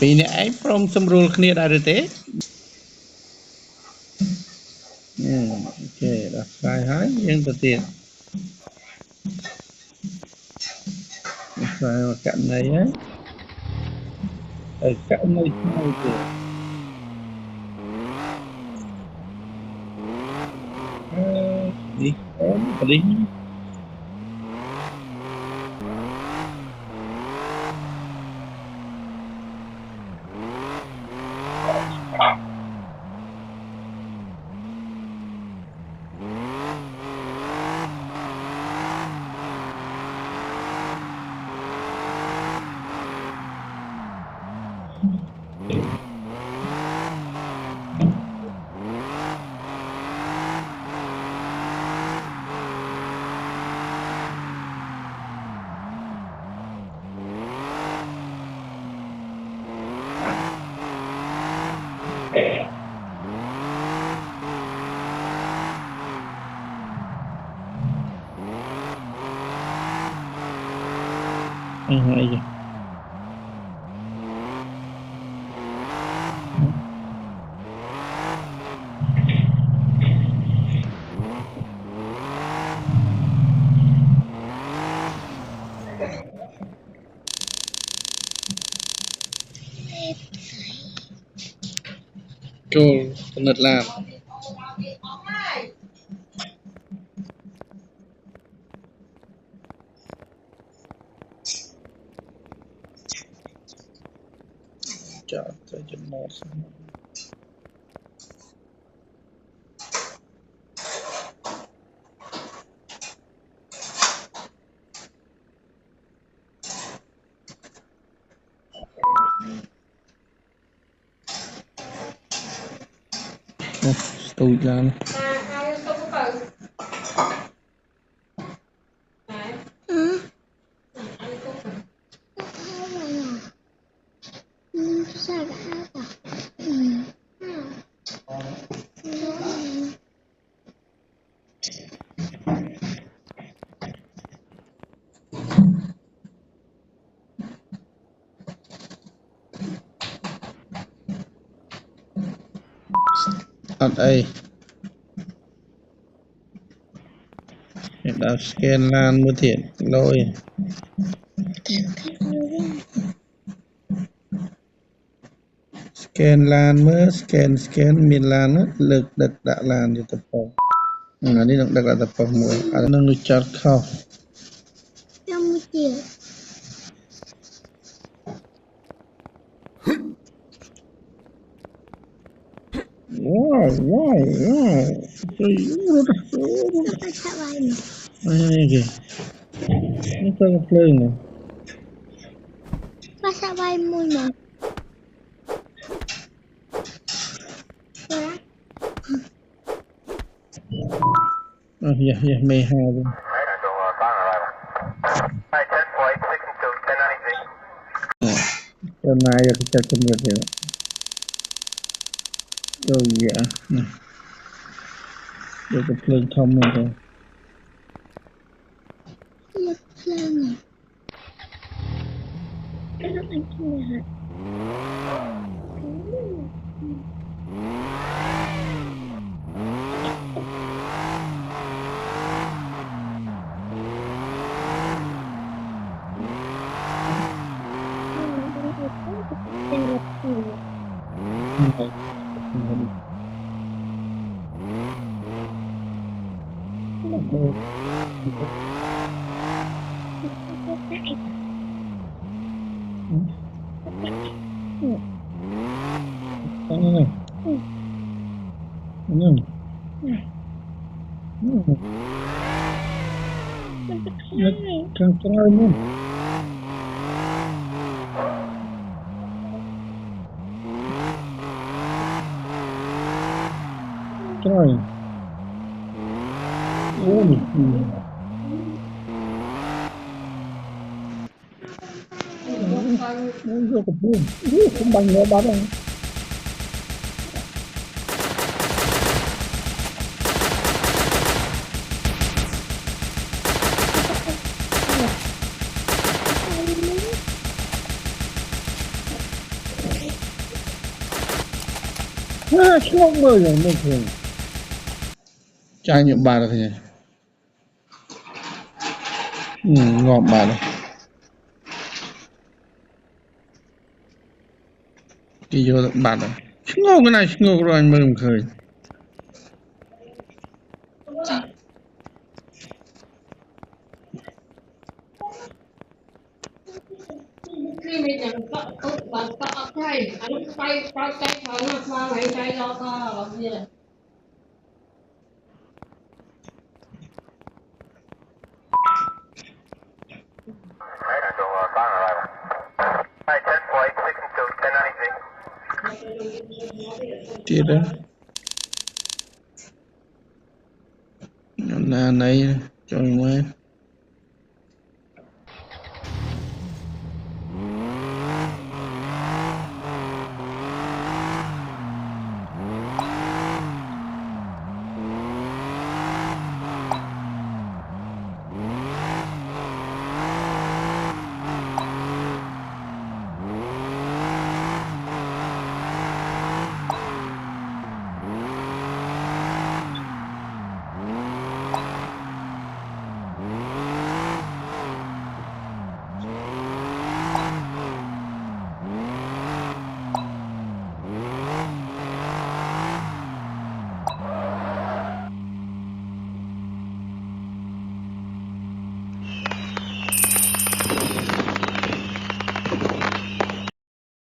Vì nãy anh prom xâm rùl khnia đã rồi thế. Ok, đặt sai hết nhưng tự tiện. Sai vào cạnh này á. Ở cạnh này sai kìa. Đi, đi. Hay kìa. Cool, penat làm. Chọn cho một. Tôi làm. Ở đây. Đã scan lan mới thiện lôi. Scan lan mới scan miền lan á lực đặt đã lan cho tập phòng. Đi được đặt tập phòng mới. Nó được chặt khâu. Wow. Kìa. Nó có cái phơi nè. Masa bay mui mà. Yeah, may have. Hôm nay là cái chân được rồi. Dạ. Được cái phơi thông này rồi. Lên. Cái đó anh kia hả? Càng trai luôn. Trai. Ôi. Nó có buồn. Không bằng nữa bắn đâu. Không mơ rồi mơ thường trải nghiệm bà được nhỉ. Ngọt bà này cái vô bà này ngô cái này ngô rồi anh mơ khơi khi mình chẳng có bạn có thay anh tay tay tay thằng nó qua mày tay lo co làm gì này kia đó là này cho người